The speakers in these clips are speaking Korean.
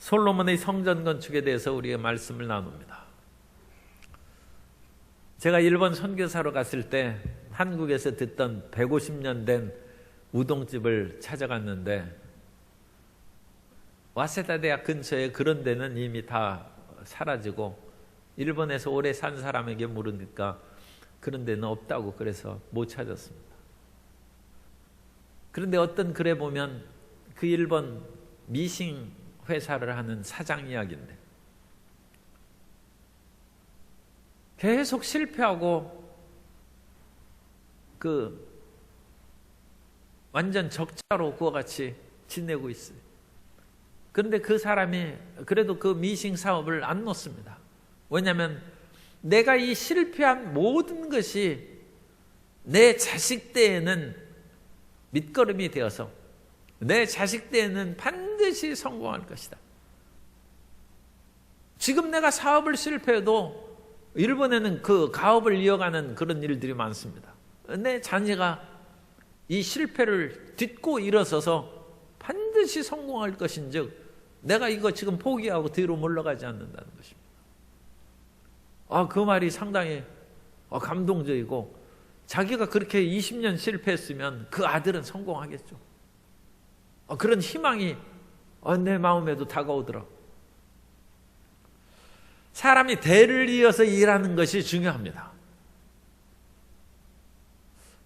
솔로몬의 성전 건축에 대해서 우리가 말씀을 나눕니다. 제가 일본 선교사로 갔을 때 한국에서 듣던 150년 된 우동집을 찾아갔는데 와세다 대학 근처에 그런 데는 이미 다 사라지고 일본에서 오래 산 사람에게 물으니까 그런 데는 없다고 그래서 못 찾았습니다. 그런데 어떤 글에 보면 그 일본 미싱 회사를 하는 사장 이야기인데 계속 실패하고 완전 적자로 그와 같이 지내고 있어요. 그런데 그 사람이 그래도 그 미싱 사업을 안 놓습니다. 왜냐하면 내가 이 실패한 모든 것이 내 자식 때에는 밑거름이 되어서 내 자식 때에는 반드시 성공할 것이다. 지금 내가 사업을 실패해도 일본에는 그 가업을 이어가는 그런 일들이 많습니다. 내 자녀가 이 실패를 딛고 일어서서 반드시 성공할 것인즉 내가 이거 지금 포기하고 뒤로 물러가지 않는다는 것입니다. 그 말이 상당히 감동적이고 자기가 그렇게 20년 실패했으면 그 아들은 성공하겠죠. 그런 희망이 내 마음에도 다가오더라. 사람이 대를 이어서 일하는 것이 중요합니다.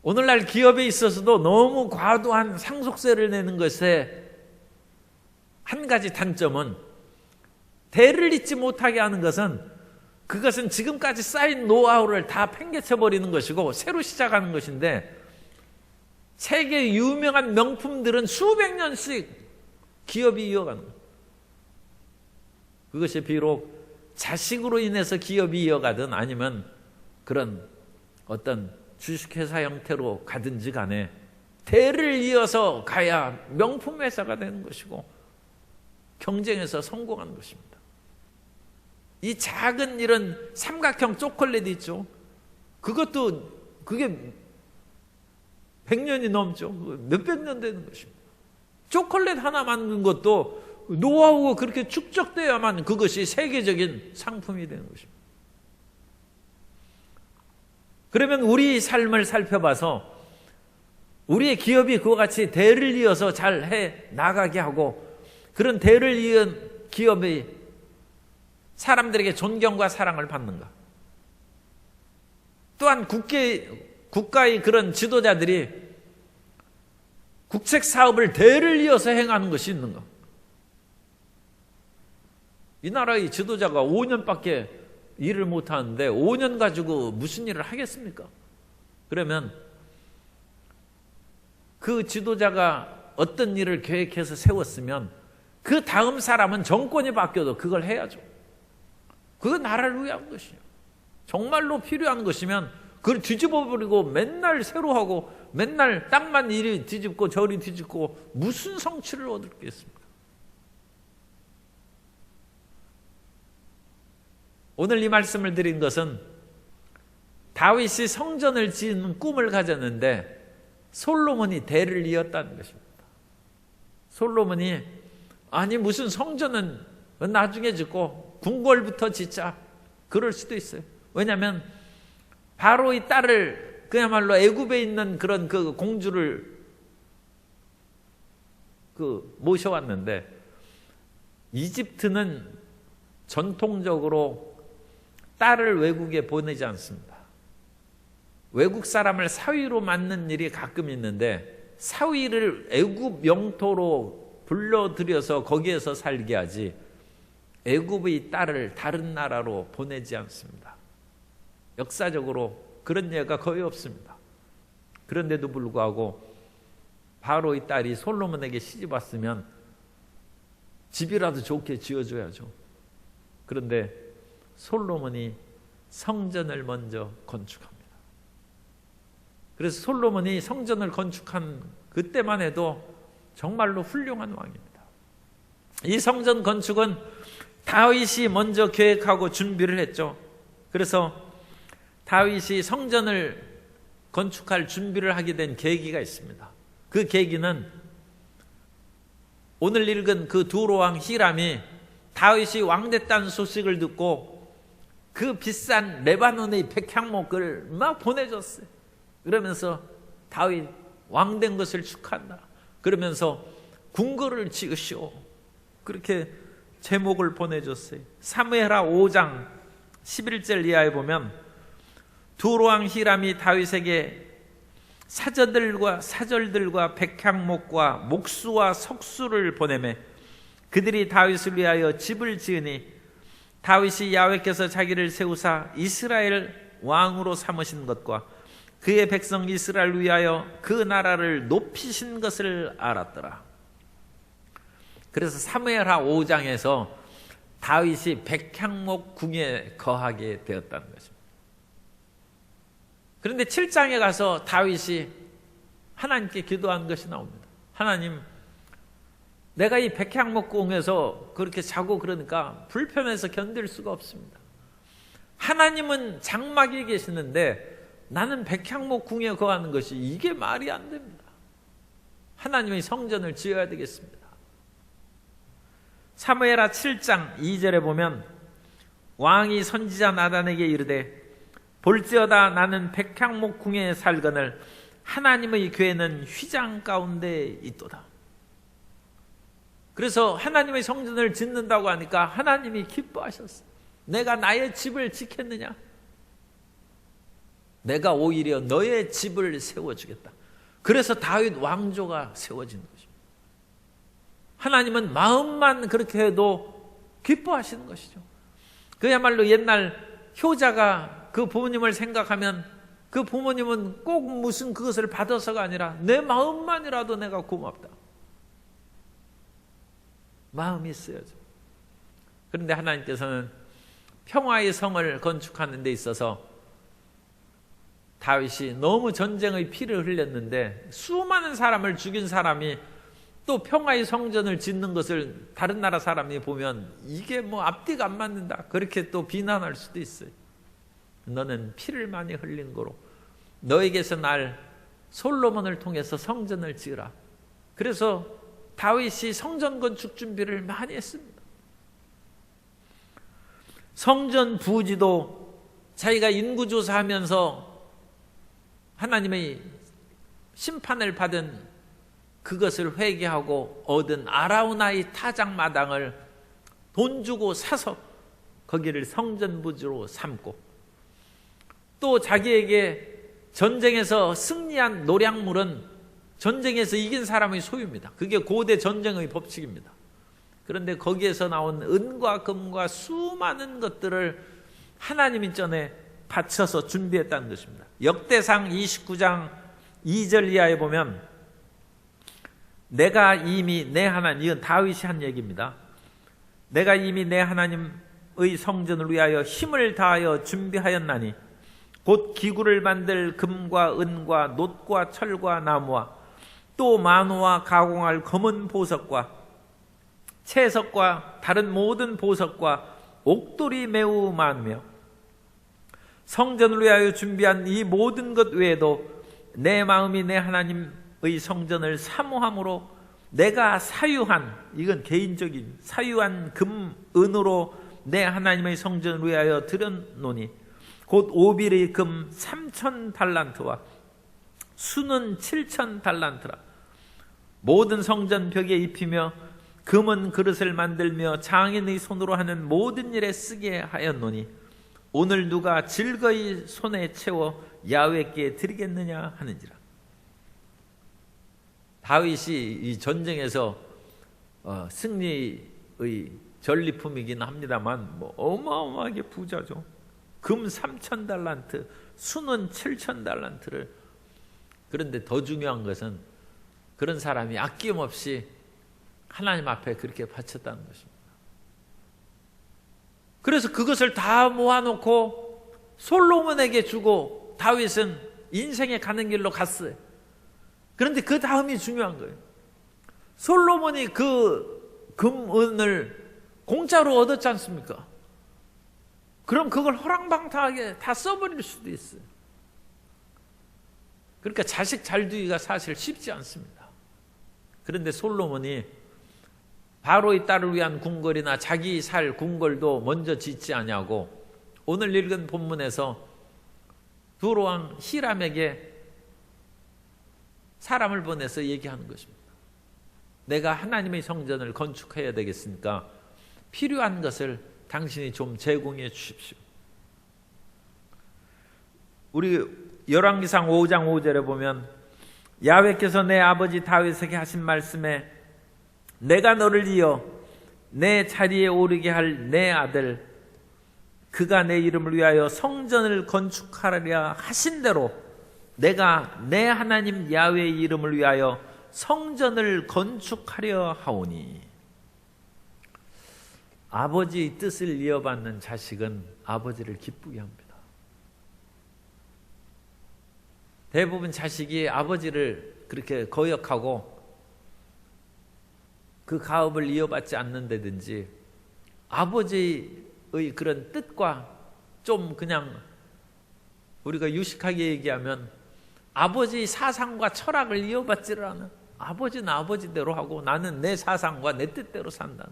오늘날 기업에 있어서도 너무 과도한 상속세를 내는 것에 한 가지 단점은 대를 잇지 못하게 하는 것은 그것은 지금까지 쌓인 노하우를 다 팽개쳐버리는 것이고 새로 시작하는 것인데 세계 유명한 명품들은 수백 년씩 기업이 이어가는 거예요. 그것이 비록 자식으로 인해서 기업이 이어가든 아니면 그런 어떤 주식회사 형태로 가든지 간에 대를 이어서 가야 명품 회사가 되는 것이고 경쟁에서 성공하는 것입니다. 이 작은 이런 삼각형 초콜릿 있죠. 그게 100년이 넘죠. 몇백 년 되는 것입니다. 초콜릿 하나 만든 것도 노하우가 그렇게 축적되어야만 그것이 세계적인 상품이 되는 것입니다. 그러면 우리 삶을 살펴봐서 우리의 기업이 그와 같이 대를 이어서 잘 해 나가게 하고 그런 대를 이은 기업이 사람들에게 존경과 사랑을 받는가? 또한 국가의 그런 지도자들이 국책 사업을 대를 이어서 행하는 것이 있는가? 이 나라의 지도자가 5년밖에 일을 못하는데 5년 가지고 무슨 일을 하겠습니까? 그러면 그 지도자가 어떤 일을 계획해서 세웠으면 그 다음 사람은 정권이 바뀌어도 그걸 해야죠. 그건 나라를 위한 것이에요. 정말로 필요한 것이면 그걸 뒤집어버리고 맨날 새로 하고 맨날 땅만 이리 뒤집고 저리 뒤집고 무슨 성취를 얻겠습니까? 오늘 이 말씀을 드린 것은 다윗이 성전을 짓는 꿈을 가졌는데 솔로몬이 대를 이었다는 것입니다. 솔로몬이 무슨 성전은 나중에 짓고 궁궐부터 짓자 그럴 수도 있어요. 왜냐하면 바로의 딸을 그야말로 애굽에 있는 그런 그 공주를 모셔왔는데 이집트는 전통적으로 딸을 외국에 보내지 않습니다. 외국 사람을 사위로 맡는 일이 가끔 있는데 사위를 애굽 영토로 불러들여서 거기에서 살게 하지 애굽의 딸을 다른 나라로 보내지 않습니다. 역사적으로 그런 예가 거의 없습니다. 그런데도 불구하고 바로의 딸이 솔로몬에게 시집 왔으면 집이라도 좋게 지어줘야죠. 그런데 솔로몬이 성전을 먼저 건축합니다. 그래서 솔로몬이 성전을 건축한 그때만 해도 정말로 훌륭한 왕입니다. 이 성전 건축은 다윗이 먼저 계획하고 준비를 했죠. 그래서 다윗이 성전을 건축할 준비를 하게 된 계기가 있습니다. 그 계기는 오늘 읽은 그 두로 왕 히람이 다윗이 왕됐다는 소식을 듣고 그 비싼 레바논의 백향목을 막 보내줬어요. 그러면서 다윗 왕된 것을 축하한다. 그러면서 궁궐을 지으시오. 그렇게 제목을 보내줬어요. 사무엘하 5장 11절 이하에 보면 두로왕 히람이 다윗에게 사절들과 백향목과 목수와 석수를 보내매 그들이 다윗을 위하여 집을 지으니 다윗이 야훼께서 자기를 세우사 이스라엘 왕으로 삼으신 것과 그의 백성 이스라엘을 위하여 그 나라를 높이신 것을 알았더라. 그래서 사무엘하 5장에서 다윗이 백향목 궁에 거하게 되었다는 것입니다. 그런데 7장에 가서 다윗이 하나님께 기도한 것이 나옵니다. 하나님, 내가 이 백향목 궁에서 그렇게 자고 그러니까 불편해서 견딜 수가 없습니다. 하나님은 장막에 계시는데 나는 백향목 궁에 거하는 것이 이게 말이 안 됩니다. 하나님의 성전을 지어야 되겠습니다. 사무엘하 7장 2절에 보면 왕이 선지자 나단에게 이르되 볼지어다 나는 백향목 궁에 살거늘 하나님의 교회는 휘장 가운데 있도다. 그래서 하나님의 성전을 짓는다고 하니까 하나님이 기뻐하셨어요. 내가 나의 집을 지켰느냐? 내가 오히려 너의 집을 세워주겠다. 그래서 다윗 왕조가 세워진 것입니다. 하나님은 마음만 그렇게 해도 기뻐하시는 것이죠. 그야말로 옛날 효자가 그 부모님을 생각하면 그 부모님은 꼭 무슨 그것을 받아서가 아니라 내 마음만이라도 내가 고맙다. 마음이 쓰여져. 그런데 하나님께서는 평화의 성을 건축하는 데 있어서 다윗이 너무 전쟁의 피를 흘렸는데 수많은 사람을 죽인 사람이 또 평화의 성전을 짓는 것을 다른 나라 사람이 보면 이게 뭐 앞뒤가 안 맞는다. 그렇게 또 비난할 수도 있어요. 너는 피를 많이 흘린 거로 너에게서 날 솔로몬을 통해서 성전을 지으라. 그래서 다윗이 성전 건축 준비를 많이 했습니다. 성전 부지도 자기가 인구조사하면서 하나님의 심판을 받은 그것을 회개하고 얻은 아라우나의 타작마당을 돈 주고 사서 거기를 성전 부지로 삼고 또 자기에게 전쟁에서 승리한 노량물은 전쟁에서 이긴 사람의 소유입니다. 그게 고대 전쟁의 법칙입니다. 그런데 거기에서 나온 은과 금과 수많은 것들을 하나님이 전에 바쳐서 준비했다는 것입니다. 역대상 29장 2절 이하에 보면 내가 이미 내 하나님, 이건 다윗이 한 얘기입니다. 내가 이미 내 하나님의 성전을 위하여 힘을 다하여 준비하였나니 곧 기구를 만들 금과 은과 놋과 철과 나무와 또 만호와 가공할 검은 보석과 채석과 다른 모든 보석과 옥돌이 매우 많으며 성전을 위하여 준비한 이 모든 것 외에도 내 마음이 내 하나님의 성전을 사모함으로 내가 사유한, 이건 개인적인 사유한 금, 은으로 내 하나님의 성전을 위하여 드렸노니 곧 오빌의 금 3,000달란트와 수는 7,000달란트라. 모든 성전 벽에 입히며 금은 그릇을 만들며 장인의 손으로 하는 모든 일에 쓰게 하였노니 오늘 누가 즐거이 손에 채워 야훼께 드리겠느냐 하는지라. 다윗이 이 전쟁에서 승리의 전리품이긴 합니다만 뭐 어마어마하게 부자죠. 금 3,000달란트, 수는 7,000달란트를. 그런데 더 중요한 것은 그런 사람이 아낌없이 하나님 앞에 그렇게 바쳤다는 것입니다. 그래서 그것을 다 모아놓고 솔로몬에게 주고 다윗은 인생에 가는 길로 갔어요. 그런데 그 다음이 중요한 거예요. 솔로몬이 그 금은을 공짜로 얻었지 않습니까? 그럼 그걸 허랑방탕하게 다 써버릴 수도 있어요. 그러니까 자식 잘 두기가 사실 쉽지 않습니다. 그런데 솔로몬이 바로의 딸을 위한 궁궐이나 자기 살 궁궐도 먼저 짓지 아니하고 오늘 읽은 본문에서 두로왕 히람에게 사람을 보내서 얘기하는 것입니다. 내가 하나님의 성전을 건축해야 되겠으니까 필요한 것을 당신이 좀 제공해 주십시오. 우리 열왕기상 5장 5절에 보면 야훼께서 내 아버지 다윗에게 하신 말씀에 내가 너를 이어 내 자리에 오르게 할 내 아들 그가 내 이름을 위하여 성전을 건축하리라 하신 대로 내가 내 하나님 야훼의 이름을 위하여 성전을 건축하려 하오니. 아버지의 뜻을 이어받는 자식은 아버지를 기쁘게 합니다. 대부분 자식이 아버지를 그렇게 거역하고 그 가업을 이어받지 않는다든지 아버지의 그런 뜻과 좀 그냥 우리가 유식하게 얘기하면 아버지의 사상과 철학을 이어받지를 않아. 아버지는 아버지대로 하고 나는 내 사상과 내 뜻대로 산다.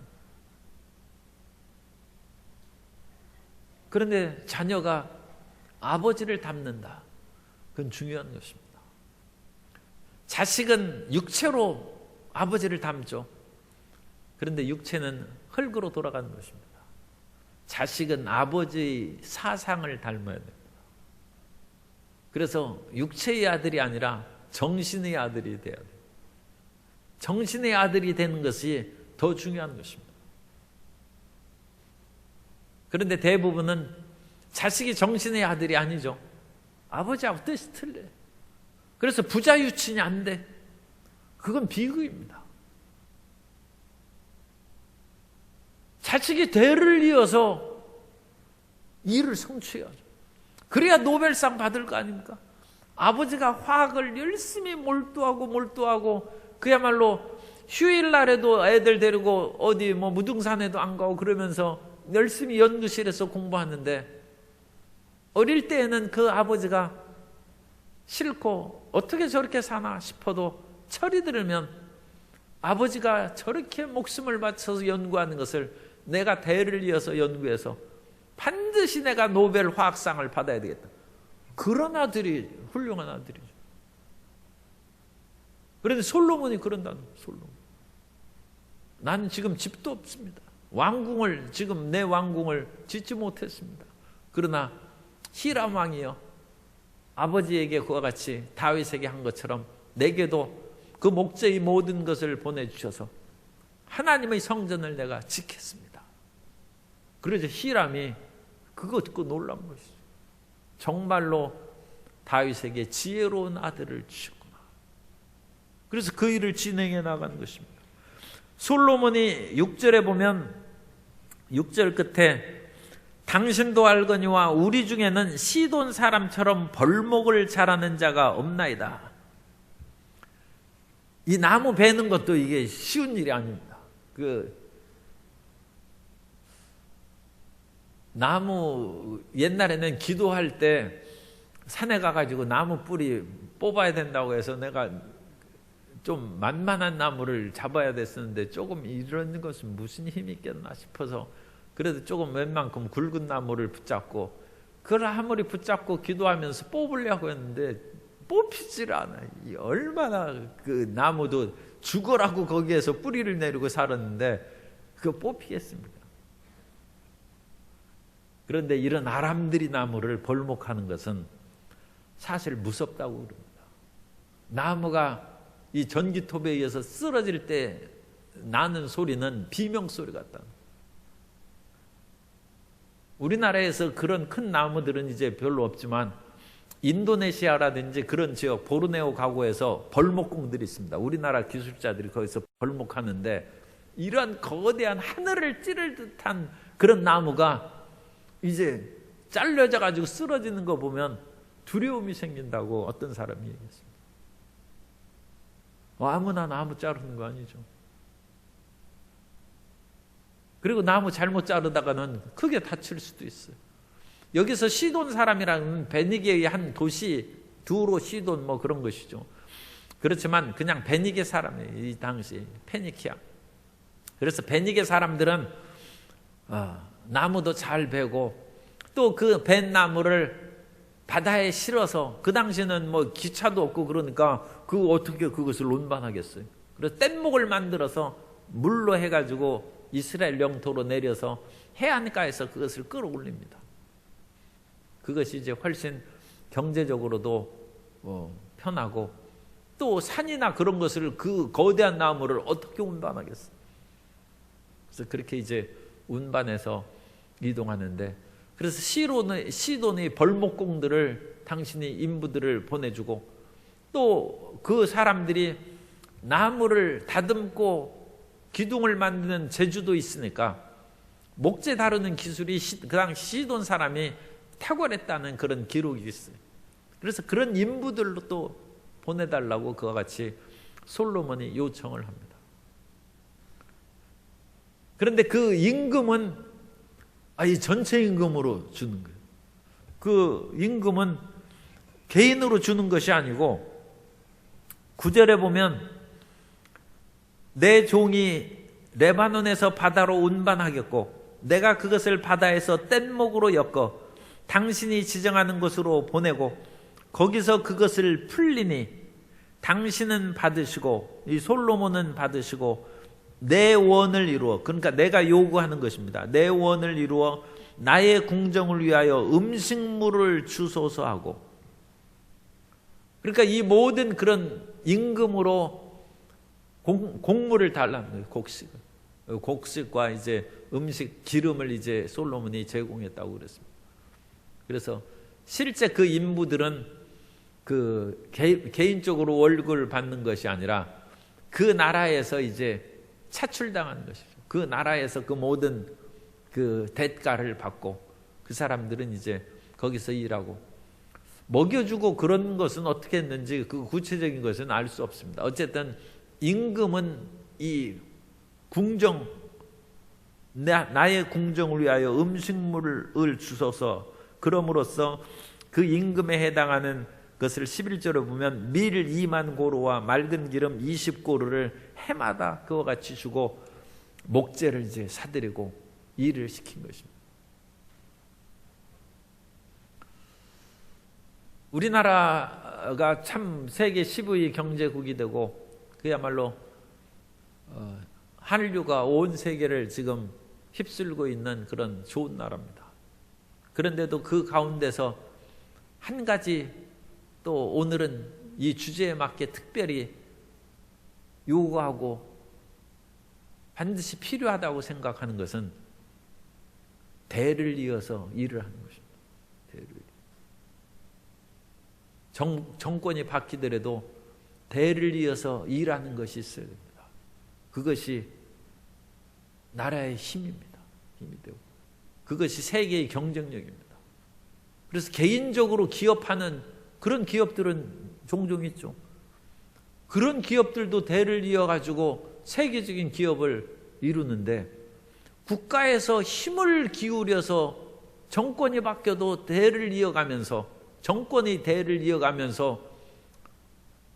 그런데 자녀가 아버지를 닮는다. 그건 중요한 것입니다. 자식은 육체로 아버지를 닮죠. 그런데 육체는 흙으로 돌아가는 것입니다. 자식은 아버지의 사상을 닮아야 됩니다. 그래서 육체의 아들이 아니라 정신의 아들이 돼야 돼요. 정신의 아들이 되는 것이 더 중요한 것입니다. 그런데 대부분은 자식이 정신의 아들이 아니죠. 아버지하고 뜻이 틀려요. 그래서 부자 유친이 안 돼. 그건 비극입니다. 자식이 대를 이어서 일을 성취해야죠. 그래야 노벨상 받을 거 아닙니까? 아버지가 화학을 열심히 몰두하고 그야말로 휴일날에도 애들 데리고 어디 뭐 무등산에도 안 가고 그러면서 열심히 연구실에서 공부하는데 어릴 때에는 그 아버지가 싫고 어떻게 저렇게 사나 싶어도 철이 들으면 아버지가 저렇게 목숨을 바쳐서 연구하는 것을 내가 대를 이어서 연구해서 반드시 내가 노벨 화학상을 받아야 되겠다. 그런 아들이 훌륭한 아들이죠. 그런데 솔로몬이 그런다는 거예요. 솔로몬. 나는 지금 집도 없습니다. 왕궁을 지금 내 왕궁을 짓지 못했습니다. 그러나 히람 왕이요 아버지에게 그와 같이 다윗에게 한 것처럼 내게도 그 목재의 모든 것을 보내주셔서 하나님의 성전을 내가 짓겠습니다. 그래서 히람이 그거 듣고 놀란 것이죠. 정말로 다윗에게 지혜로운 아들을 주셨구나. 그래서 그 일을 진행해 나간 것입니다. 솔로몬이 6절에 보면 6절 끝에 당신도 알거니와 우리 중에는 시돈 사람처럼 벌목을 잘하는 자가 없나이다. 이 나무 베는 것도 이게 쉬운 일이 아닙니다. 그 나무 옛날에는 기도할 때 산에 가가지고 나무 뿌리 뽑아야 된다고 해서 내가 좀 만만한 나무를 잡아야 됐었는데 조금 이런 것은 무슨 힘이 있겠나 싶어서 그래도 조금 웬만큼 굵은 나무를 붙잡고 그걸 아무리 붙잡고 기도하면서 뽑으려고 했는데 뽑히질 않아요. 얼마나 그 나무도 죽어라고 거기에서 뿌리를 내리고 살았는데 그거 뽑히겠습니까? 그런데 이런 아람들이 나무를 벌목하는 것은 사실 무섭다고 그럽니다. 나무가 이 전기톱에 의해서 쓰러질 때 나는 소리는 비명소리 같다. 우리나라에서 그런 큰 나무들은 이제 별로 없지만 인도네시아라든지 그런 지역 보르네오 가구에서 벌목공들이 있습니다. 우리나라 기술자들이 거기서 벌목하는데 이런 거대한 하늘을 찌를 듯한 그런 나무가 이제 잘려져 가지고 쓰러지는 거 보면 두려움이 생긴다고 어떤 사람이 얘기했습니다. 아무나 나무 자르는 거 아니죠. 그리고 나무 잘못 자르다가는 크게 다칠 수도 있어요. 여기서 시돈 사람이라는 베니게의 한 도시 두로 시돈 뭐 그런 것이죠. 그렇지만 그냥 베니게 사람이에요. 이 당시 페니키아. 그래서 베니게 사람들은 나무도 잘 베고 또 그 벤 나무를 바다에 실어서, 그 당시에는 뭐 기차도 없고 그러니까 어떻게 그것을 운반하겠어요. 그래서 뗏목을 만들어서 물로 해가지고 이스라엘 영토로 내려서 해안가에서 그것을 끌어올립니다. 그것이 이제 훨씬 경제적으로도 편하고, 또 산이나 그런 것을, 그 거대한 나무를 어떻게 운반하겠어요. 그래서 그렇게 이제 운반해서 이동하는데, 그래서 시돈의 벌목공들을 당신이 인부들을 보내주고, 또 그 사람들이 나무를 다듬고 기둥을 만드는 재주도 있으니까 목재 다루는 기술이 그 당시 시돈 사람이 탁월했다는 그런 기록이 있어요. 그래서 그런 인부들로 또 보내달라고 그와 같이 솔로몬이 요청을 합니다. 그런데 그 임금은 이 전체 임금으로 주는 거예요. 그 임금은 개인으로 주는 것이 아니고, 9절에 보면 내 종이 레바논에서 바다로 운반하겠고 내가 그것을 바다에서 뗏목으로 엮어 당신이 지정하는 곳으로 보내고 거기서 그것을 풀리니 당신은 받으시고 이 솔로몬은 받으시고 내 원을 이루어, 그러니까 내가 요구하는 것입니다. 내 원을 이루어 나의 궁정을 위하여 음식물을 주소서 하고, 그러니까 이 모든 그런 임금으로 곡물을 달라는 거예요. 곡식과 이제 음식 기름을 이제 솔로몬이 제공했다고 그랬습니다. 그래서 실제 그 인부들은 그 개인적으로 월급을 받는 것이 아니라 그 나라에서 이제 차출당하는 것이죠. 그 나라에서 그 모든 그 대가를 받고 그 사람들은 이제 거기서 일하고, 먹여주고 그런 것은 어떻게 했는지 그 구체적인 것은 알 수 없습니다. 어쨌든 임금은 이 궁정, 나의 궁정을 위하여 음식물을 주소서, 그럼으로써 그 임금에 해당하는 것을 11절에 보면 밀 2만 고루와 맑은 기름 20고루를 해마다 그와 같이 주고 목재를 이제 사들이고 일을 시킨 것입니다. 우리나라가 참 세계 10위 경제국이 되고 그야말로 한류가 온 세계를 지금 휩쓸고 있는 그런 좋은 나라입니다. 그런데도 그 가운데서 한 가지, 또 오늘은 이 주제에 맞게 특별히 요구하고 반드시 필요하다고 생각하는 것은 대를 이어서 일을 하는 것입니다. 대를. 정권이 바뀌더라도 대를 이어서 일하는 것이 있어야 됩니다. 그것이 나라의 힘입니다. 힘이 되고 그것이 세계의 경쟁력입니다. 그래서 개인적으로 기업하는 그런 기업들은 종종 있죠. 그런 기업들도 대를 이어가지고 세계적인 기업을 이루는데, 국가에서 힘을 기울여서 정권이 바뀌어도 대를 이어가면서, 정권이 대를 이어가면서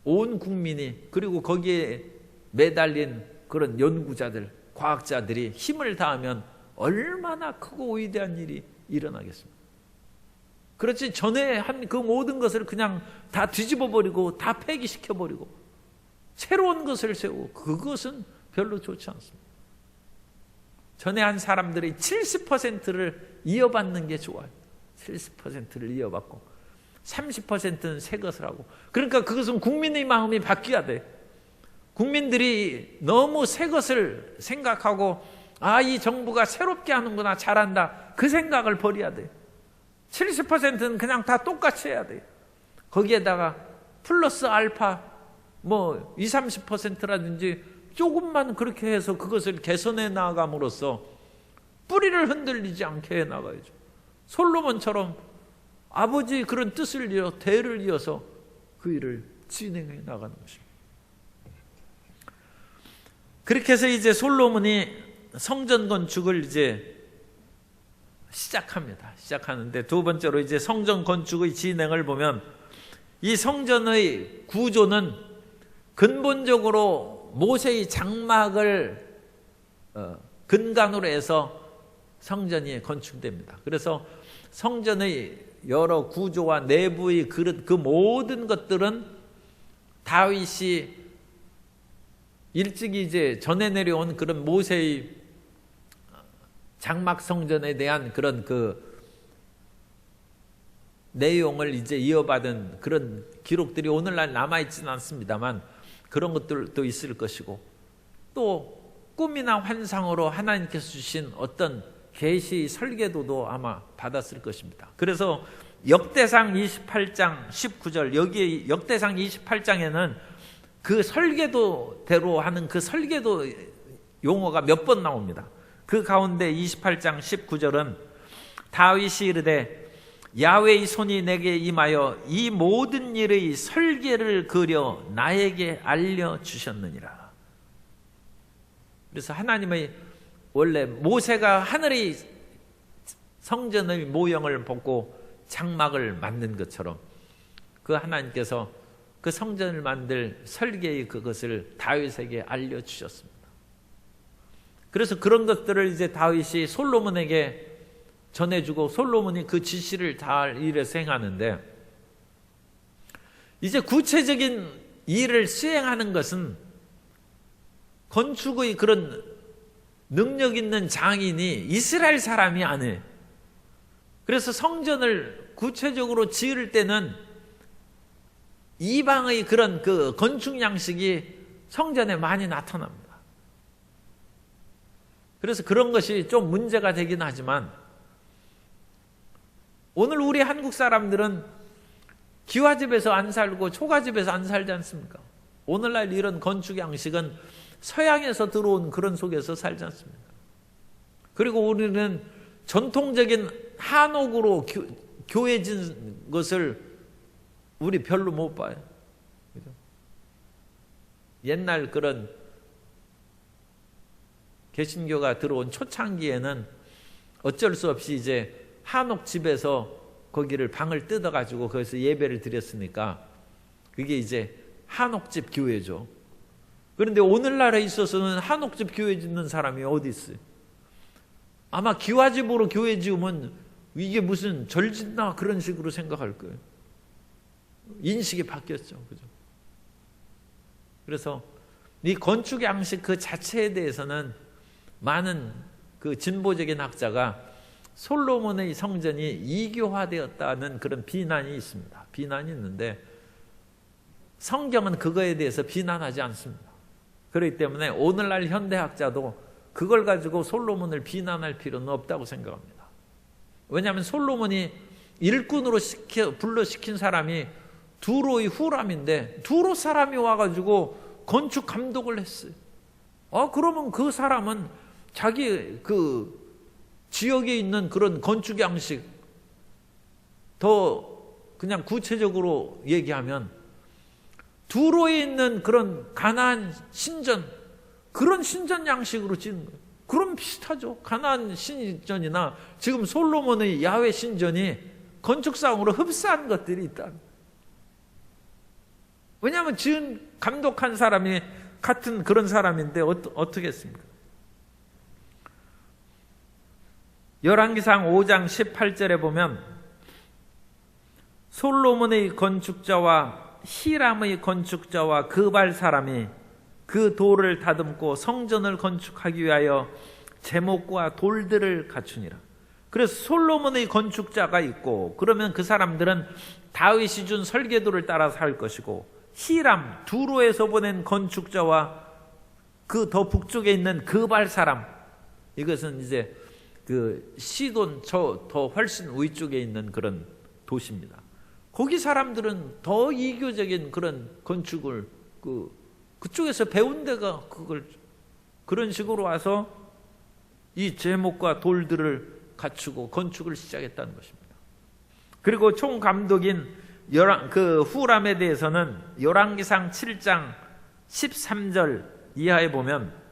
온 국민이, 그리고 거기에 매달린 그런 연구자들, 과학자들이 힘을 다하면 얼마나 크고 위대한 일이 일어나겠습니까? 그렇지 전에 한 그 모든 것을 그냥 다 뒤집어버리고 다 폐기시켜버리고 새로운 것을 세우고, 그것은 별로 좋지 않습니다. 전에 한 사람들이 70%를 이어받는 게 좋아요. 70%를 이어받고 30%는 새 것을 하고, 그러니까 그것은 국민의 마음이 바뀌어야 돼. 국민들이 너무 새 것을 생각하고 이 정부가 새롭게 하는구나, 잘한다, 그 생각을 버려야 돼. 70%는 그냥 다 똑같이 해야 돼. 거기에다가 플러스 알파 뭐 20, 30%라든지 조금만 그렇게 해서 그것을 개선해 나감으로써 뿌리를 흔들리지 않게 해 나가야죠. 솔로몬처럼 아버지의 그런 뜻을 이어 대를 이어서 그 일을 진행해 나가는 것입니다. 그렇게 해서 이제 솔로몬이 성전 건축을 이제 시작하는데, 두 번째로 이제 성전 건축의 진행을 보면 이 성전의 구조는 근본적으로 모세의 장막을 근간으로 해서 성전이 건축됩니다. 그래서 성전의 여러 구조와 내부의 그 모든 것들은 다윗이 일찍이 이제 전해 내려온 그런 모세의 장막 성전에 대한 그런 그 내용을 이제 이어받은 그런 기록들이 오늘날 남아있지는 않습니다만 그런 것들도 있을 것이고, 또 꿈이나 환상으로 하나님께서 주신 어떤 계시 설계도도 아마 받았을 것입니다. 그래서 역대상 28장 19절, 여기 역대상 28장에는 그 설계도대로 하는 그 설계도 용어가 몇 번 나옵니다. 그 가운데 28장 19절은 다윗이 이르되 야훼의 손이 내게 임하여 이 모든 일의 설계를 그려 나에게 알려주셨느니라. 그래서 하나님의 원래 모세가 하늘의 성전의 모형을 보고 장막을 만든 것처럼 그 하나님께서 그 성전을 만들 설계의 그것을 다윗에게 알려주셨습니다. 그래서 그런 것들을 이제 다윗이 솔로몬에게 전해주고 솔로몬이 그 지시를 잘 일해서 행하는데, 이제 구체적인 일을 수행하는 것은 건축의 그런 능력 있는 장인이 이스라엘 사람이 아니에요. 그래서 성전을 구체적으로 지을 때는 이방의 그런 그 건축 양식이 성전에 많이 나타납니다. 그래서 그런 것이 좀 문제가 되긴 하지만, 오늘 우리 한국 사람들은 기와집에서 안 살고 초가집에서 안 살지 않습니까? 오늘날 이런 건축 양식은 서양에서 들어온 그런 속에서 살지 않습니까? 그리고 우리는 전통적인 한옥으로 교회 진 것을 우리 별로 못 봐요. 그죠? 옛날 그런 개신교가 들어온 초창기에는 어쩔 수 없이 이제 한옥집에서 거기를 방을 뜯어가지고 거기서 예배를 드렸으니까 그게 이제 한옥집 교회죠. 그런데 오늘날에 있어서는 한옥집 교회 짓는 사람이 어디 있어요? 아마 기와집으로 교회 지으면 이게 무슨 절 짓나 그런 식으로 생각할 거예요. 인식이 바뀌었죠. 그죠? 그래서 이 건축 양식 그 자체에 대해서는 많은 그 진보적인 학자가 솔로몬의 성전이 이교화되었다는 그런 비난이 있습니다. 비난이 있는데 성경은 그거에 대해서 비난하지 않습니다. 그렇기 때문에 오늘날 현대학자도 그걸 가지고 솔로몬을 비난할 필요는 없다고 생각합니다. 왜냐하면 솔로몬이 일꾼으로 불러시킨 사람이 두로의 후람인데 두로 사람이 와가지고 건축 감독을 했어요. 그러면 그 사람은 자기 그 지역에 있는 그런 건축 양식, 더 그냥 구체적으로 얘기하면 두로에 있는 그런 가나안 신전, 그런 신전 양식으로 짓는 거예요. 그럼 비슷하죠. 가나안 신전이나 지금 솔로몬의 야훼 신전이 건축상으로 흡사한 것들이 있다. 왜냐하면 지은 감독한 사람이 같은 그런 사람인데 어떻게 했습니까? 열왕기상 5장 18절에 보면 솔로몬의 건축자와 히람의 건축자와 그발 사람이 그 돌을 다듬고 성전을 건축하기 위하여 제목과 돌들을 갖추니라. 그래서 솔로몬의 건축자가 있고, 그러면 그 사람들은 다윗이 준 설계도를 따라서 할 것이고, 히람 두로에서 보낸 건축자와 그 더 북쪽에 있는 그발 사람, 이것은 이제 그 시돈 더 훨씬 위쪽에 있는 그런 도시입니다. 거기 사람들은 더 이교적인 그런 건축을 그쪽에서 배운 데가 그걸 그런 식으로 와서 이 제목과 돌들을 갖추고 건축을 시작했다는 것입니다. 그리고 총 감독인 그 후람에 대해서는 열왕기상 7장 13절 이하에 보면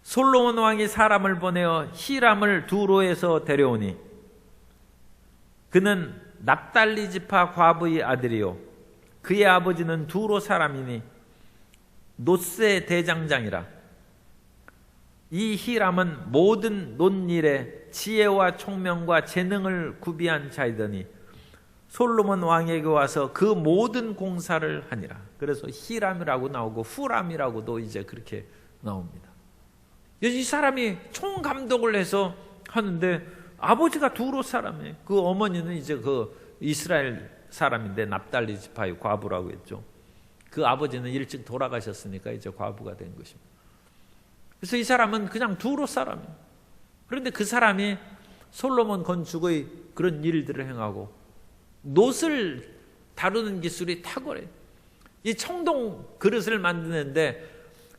솔로몬 왕이 사람을 보내어 히람을 두로에서 데려오니 그는 납달리 지파 과부의 아들이요 그의 아버지는 두로 사람이니 노세 대장장이라. 이 히람은 모든 논일에 지혜와 총명과 재능을 구비한 자이더니 솔로몬 왕에게 와서 그 모든 공사를 하니라. 그래서 히람이라고 나오고 후람이라고도 이제 그렇게 나옵니다. 이 사람이 총감독을 해서 하는데 아버지가 두롯 사람이에요. 그 어머니는 이제 그 이스라엘 사람인데 납달리 지파의 과부라고 했죠. 그 아버지는 일찍 돌아가셨으니까 이제 과부가 된 것입니다. 그래서 이 사람은 그냥 두롯 사람이에요. 그런데 그 사람이 솔로몬 건축의 그런 일들을 행하고 놋을 다루는 기술이 탁월해요. 이 청동 그릇을 만드는데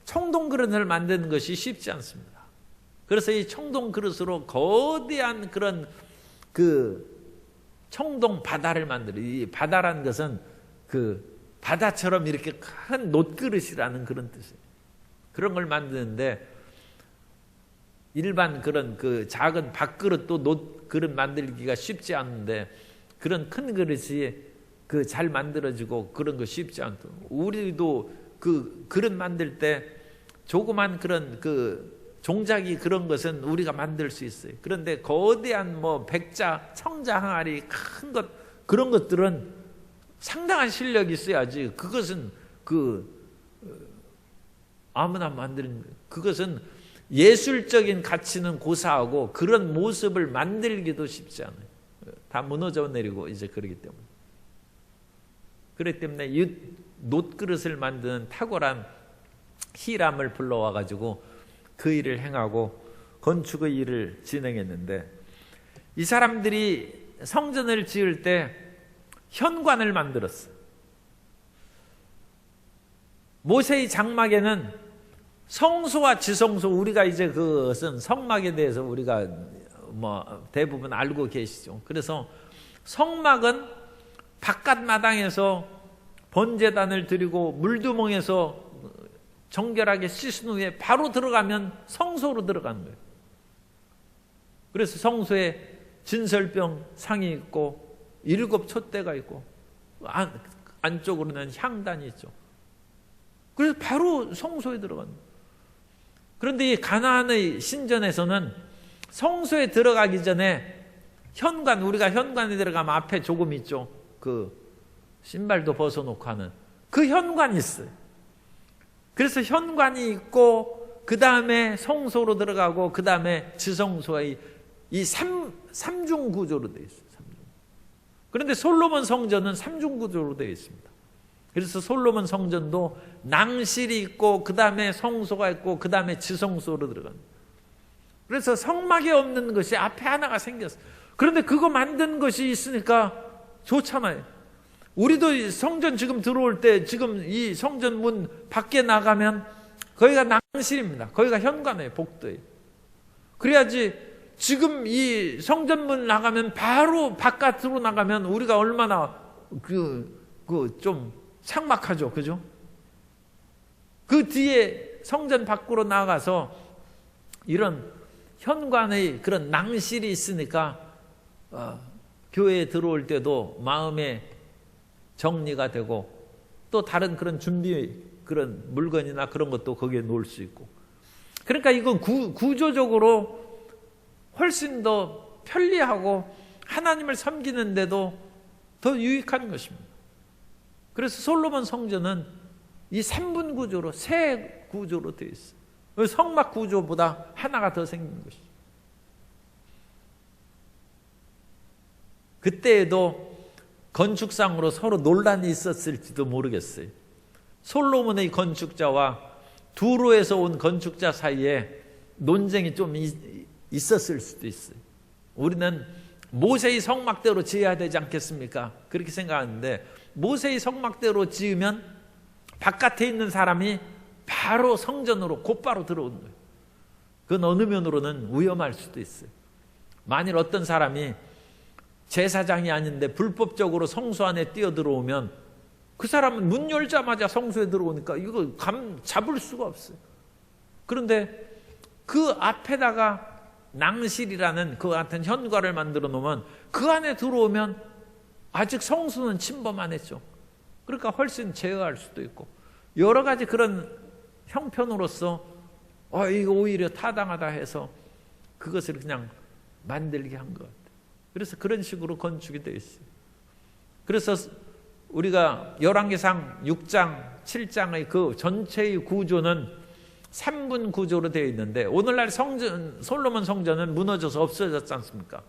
청동 그릇을 만드는 것이 쉽지 않습니다. 그래서 이 청동 그릇으로 거대한 그런 그 청동 바다를 만들어요. 이 바다라는 것은 그 바다처럼 이렇게 큰 놋그릇이라는 그런 뜻이에요. 그런 걸 만드는데 일반 그런 그 작은 밥그릇도 놋그릇 만들기가 쉽지 않은데 그런 큰 그릇이 그 잘 만들어지고 그런 거 쉽지 않고, 우리도 그 그릇 만들 때 조그만 그런 그 종자기 그런 것은 우리가 만들 수 있어요. 그런데 거대한 뭐 백자, 청자 항아리 큰 것 그런 것들은 상당한 실력이 있어야지. 그것은 그 아무나 만드는, 그것은 예술적인 가치는 고사하고 그런 모습을 만들기도 쉽지 않아요. 다 무너져 내리고 이제 그러기 때문에. 그렇기 때문에 이 놋그릇을 만드는 탁월한 히람을 불러와 가지고 그 일을 행하고 건축의 일을 진행했는데, 이 사람들이 성전을 지을 때 현관을 만들었어요. 모세의 장막에는 성소와 지성소, 우리가 이제 그것은 성막에 대해서 우리가 뭐 대부분 알고 계시죠. 그래서 성막은 바깥 마당에서 번제단을 드리고 물두멍에서 정결하게 씻은 후에 바로 들어가면 성소로 들어가는 거예요. 그래서 성소에 진설병 상이 있고 7 촛대가 있고 안쪽으로는 향단이 있죠. 그래서 바로 성소에 들어가는 거예요. 그런데 이 가나안의 신전에서는 성소에 들어가기 전에 현관, 우리가 현관에 들어가면 앞에 조금 있죠. 그 신발도 벗어놓고 하는 그 현관이 있어요. 그래서 현관이 있고 그 다음에 성소로 들어가고 그 다음에 지성소의 이 삼중 구조로 되어 있어요. 그런데 솔로몬 성전은 삼중 구조로 되어 있습니다. 그래서 솔로몬 성전도 낭실이 있고 그 다음에 성소가 있고 그 다음에 지성소로 들어가는 거예요. 그래서 성막이 없는 것이 앞에 하나가 생겼어요. 그런데 그거 만든 것이 있으니까 좋잖아요. 우리도 성전 지금 들어올 때 지금 이 성전 문 밖에 나가면 거기가 낭실입니다. 거기가 현관이에요. 복도예요. 그래야지 지금 이 성전 문 나가면 바로 바깥으로 나가면 우리가 얼마나 좀 삭막하죠. 그죠? 그 뒤에 성전 밖으로 나가서 이런 현관의 그런 낭실이 있으니까 교회에 들어올 때도 마음에 정리가 되고 또 다른 그런 준비 그런 물건이나 그런 것도 거기에 놓을 수 있고, 그러니까 이건 구조적으로 훨씬 더 편리하고 하나님을 섬기는데도 더 유익한 것입니다. 그래서 솔로몬 성전은 이 3분 구조로 세 구조로 되어 있어요. 성막 구조보다 하나가 더 생긴 것이죠. 그때에도 건축상으로 서로 논란이 있었을지도 모르겠어요. 솔로몬의 건축자와 두로에서 온 건축자 사이에 논쟁이 좀 있었을 수도 있어요. 우리는 모세의 성막대로 지어야 되지 않겠습니까? 그렇게 생각하는데 모세의 성막대로 지으면 바깥에 있는 사람이 바로 성전으로 곧바로 들어오는 거예요. 그건 어느 면으로는 위험할 수도 있어요. 만일 어떤 사람이 제사장이 아닌데 불법적으로 성소 안에 뛰어들어오면 그 사람은 문 열자마자 성소에 들어오니까 이거 잡을 수가 없어요. 그런데 그 앞에다가 낭실이라는 그 같은 현관을 만들어 놓으면 그 안에 들어오면 아직 성소는 침범 안 했죠. 그러니까 훨씬 제어할 수도 있고 여러 가지 그런 형편으로서 이거 오히려 타당하다 해서 그것을 그냥 만들게 한 것 같아요. 그래서 그런 식으로 건축이 되어 있어요. 그래서 우리가 열왕기상 6장, 7장의 그 전체의 구조는 3분 구조로 되어 있는데, 오늘날 솔로몬 성전은 무너져서 없어졌지 않습니까?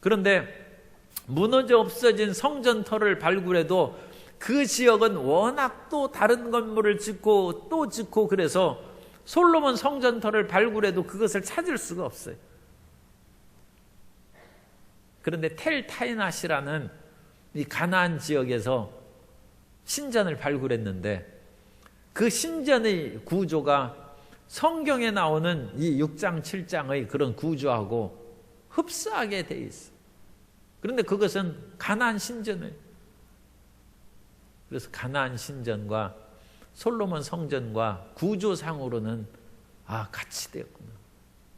그런데 무너져 없어진 성전터를 발굴해도 그 지역은 워낙 또 다른 건물을 짓고 또 짓고, 그래서 솔로몬 성전터를 발굴해도 그것을 찾을 수가 없어요. 그런데 텔타이낫이라는 이 가나안 지역에서 신전을 발굴했는데, 그 신전의 구조가 성경에 나오는 이 6장 7장의 그런 구조하고 흡사하게 돼 있어. 그런데 그것은 가나안 신전이에요. 그래서 가나안 신전과 솔로몬 성전과 구조상으로는 같이 되었구나.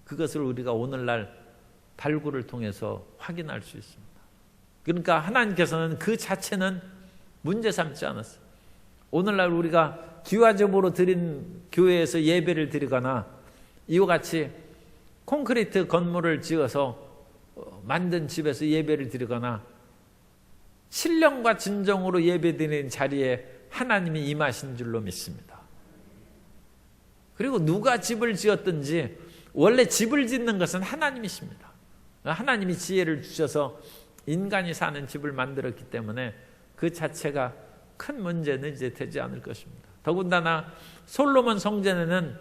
그것을 우리가 오늘날 발굴을 통해서 확인할 수 있습니다. 그러니까 하나님께서는 그 자체는 문제 삼지 않았어요. 오늘날 우리가 기와집으로 드린 교회에서 예배를 드리거나 이와 같이 콘크리트 건물을 지어서 만든 집에서 예배를 드리거나 신령과 진정으로 예배드리는 자리에 하나님이 임하신 줄로 믿습니다. 그리고 누가 집을 지었든지 원래 집을 짓는 것은 하나님이십니다. 하나님이 지혜를 주셔서 인간이 사는 집을 만들었기 때문에 그 자체가 큰 문제는 이제 되지 않을 것입니다. 더군다나 솔로몬 성전에는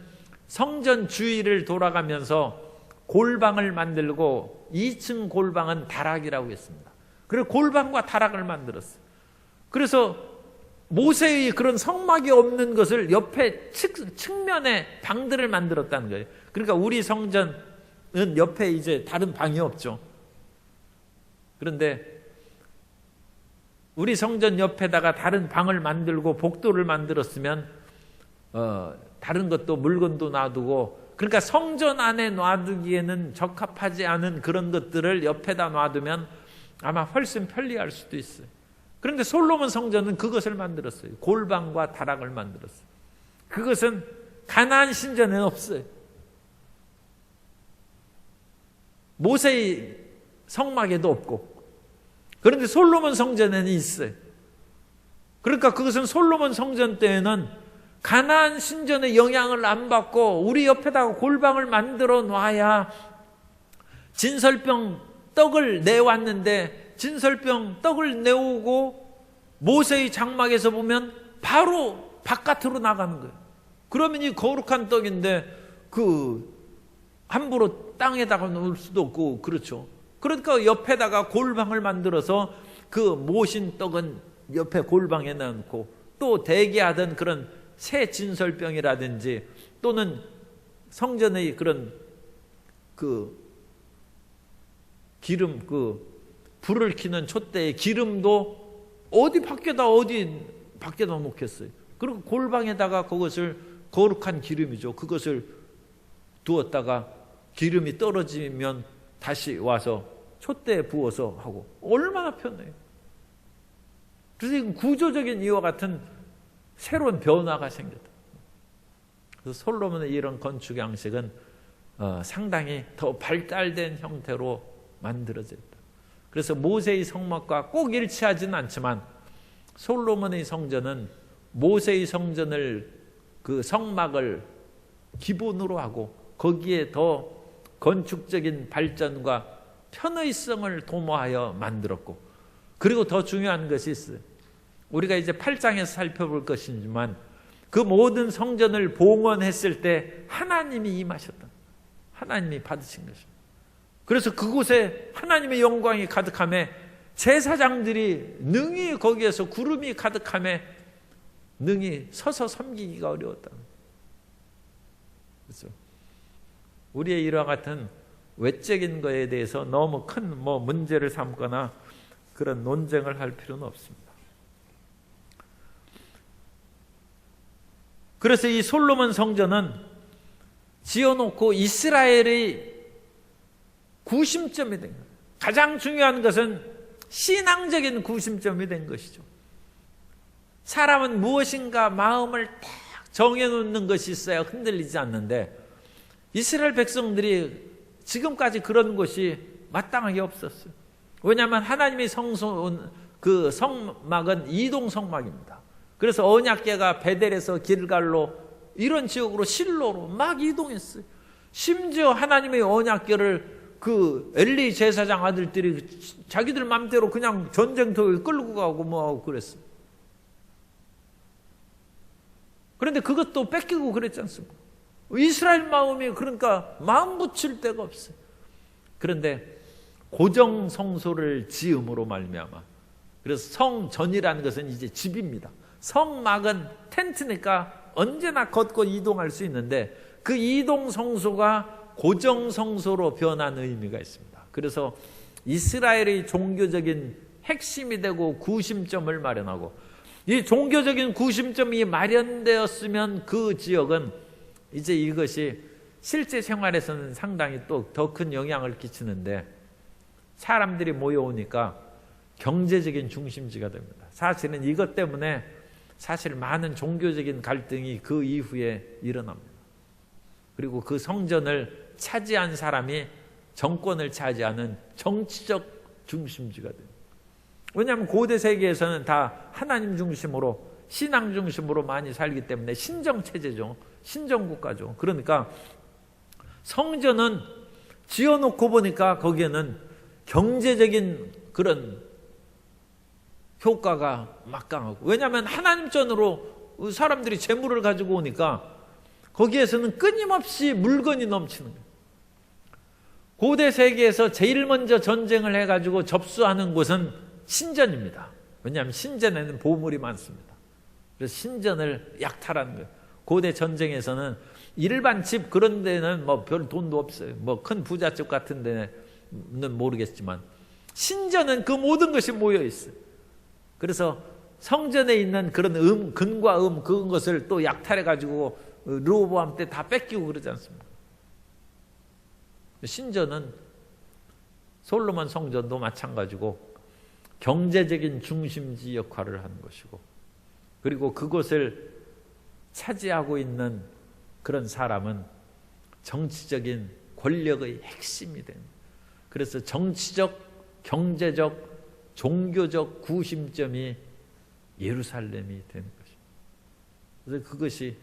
성전 주위를 돌아가면서 골방을 만들고 2층 골방은 다락이라고 했습니다. 그리고 골방과 다락을 만들었어요. 그래서 모세의 그런 성막이 없는 것을 옆에 측면에 방들을 만들었다는 거예요. 그러니까 우리 성전은 옆에 이제 다른 방이 없죠. 그런데 우리 성전 옆에다가 다른 방을 만들고 복도를 만들었으면 다른 것도 물건도 놔두고, 그러니까 성전 안에 놔두기에는 적합하지 않은 그런 것들을 옆에다 놔두면 아마 훨씬 편리할 수도 있어요. 그런데 솔로몬 성전은 그것을 만들었어요. 골방과 다락을 만들었어요. 그것은 가나안 신전에 없어요. 모세의 성막에도 없고, 그런데 솔로몬 성전에는 있어요. 그러니까 그것은 솔로몬 성전 때에는 가나안 신전의 영향을 안 받고 우리 옆에다가 골방을 만들어 놔야 진설병 떡을 내왔는데, 진설병 떡을 내오고 모세의 장막에서 보면 바로 바깥으로 나가는 거예요. 그러면 이 거룩한 떡인데 함부로 땅에다가 놓을 수도 없고, 그렇죠. 그러니까 옆에다가 골방을 만들어서 그 모신 떡은 옆에 골방에 넣고, 또 대기하던 그런 새 진설병이라든지 또는 성전의 그런 기름, 불을 켜는 촛대의 기름도 어디 밖에다 놓겠어요. 그리고 골방에다가 그것을, 거룩한 기름이죠, 그것을 두었다가 기름이 떨어지면 다시 와서 촛대에 부어서 하고, 얼마나 편해요. 그래서 구조적인 이와 같은 새로운 변화가 생겼다. 그래서 솔로몬의 이런 건축 양식은 상당히 더 발달된 형태로 만들어졌다. 그래서 모세의 성막과 꼭 일치하지는 않지만 솔로몬의 성전은 모세의 성전을, 그 성막을 기본으로 하고 거기에 더 건축적인 발전과 편의성을 도모하여 만들었고, 그리고 더 중요한 것이 있어요. 우리가 이제 8장에서 살펴볼 것이지만 그 모든 성전을 봉헌했을 때 하나님이 임하셨다. 하나님이 받으신 것입니다. 그래서 그곳에 하나님의 영광이 가득하며 제사장들이 능히 거기에서 구름이 가득하며 능히 서서 섬기기가 어려웠다. 그렇죠? 우리의 이와 같은 외적인 것에 대해서 너무 큰 문제를 삼거나 그런 논쟁을 할 필요는 없습니다. 그래서 이 솔로몬 성전은 지어놓고 이스라엘의 구심점이 된 거예요. 가장 중요한 것은 신앙적인 구심점이 된 것이죠. 사람은 무엇인가 마음을 딱 정해놓는 것이 있어야 흔들리지 않는데, 이스라엘 백성들이 지금까지 그런 것이 마땅하게 없었어요. 왜냐하면 하나님의 그 성막은 이동 성막입니다. 그래서 언약궤가 베델에서 길갈로 이런 지역으로 실로로 막 이동했어요. 심지어 하나님의 언약궤를 그 엘리 제사장 아들들이 자기들 맘대로 그냥 전쟁터에 끌고 가고 뭐하고 그랬어요. 그런데 그것도 뺏기고 그랬지 않습니까? 이스라엘 마음이 그러니까 마음 붙일 데가 없어요. 그런데 고정 성소를 지음으로 말미암아, 그래서 성전이라는 것은 이제 집입니다. 성막은 텐트니까 언제나 걷고 이동할 수 있는데 그 이동 성소가 고정 성소로 변한 의미가 있습니다. 그래서 이스라엘의 종교적인 핵심이 되고 구심점을 마련하고, 이 종교적인 구심점이 마련되었으면 그 지역은 이제 이것이 실제 생활에서는 상당히 또 더 큰 영향을 끼치는데, 사람들이 모여오니까 경제적인 중심지가 됩니다. 사실은 이것 때문에 사실 많은 종교적인 갈등이 그 이후에 일어납니다. 그리고 그 성전을 차지한 사람이 정권을 차지하는 정치적 중심지가 됩니다. 왜냐하면 고대 세계에서는 다 하나님 중심으로, 신앙 중심으로 많이 살기 때문에 신정체제죠. 신정국가죠. 그러니까 성전은 지어놓고 보니까 거기에는 경제적인 그런 효과가 막강하고, 왜냐하면 하나님 전으로 사람들이 재물을 가지고 오니까 거기에서는 끊임없이 물건이 넘치는 거예요. 고대 세계에서 제일 먼저 전쟁을 해가지고 접수하는 곳은 신전입니다. 왜냐하면 신전에는 보물이 많습니다. 그래서 신전을 약탈하는 거예요. 고대 전쟁에서는 일반 집 그런 데는 뭐 별 돈도 없어요. 뭐 큰 부잣집 같은 데는 모르겠지만 신전은 그 모든 것이 모여 있어요. 그래서 성전에 있는 그런 근과 그런 것을 또 약탈해 가지고 르호보암 때 다 뺏기고 그러지 않습니까? 신전은 솔로몬 성전도 마찬가지고 경제적인 중심지 역할을 하는 것이고, 그리고 그곳을 차지하고 있는 그런 사람은 정치적인 권력의 핵심이 됩니다. 그래서 정치적, 경제적, 종교적 구심점이 예루살렘이 되는 것입니다. 그래서 그것이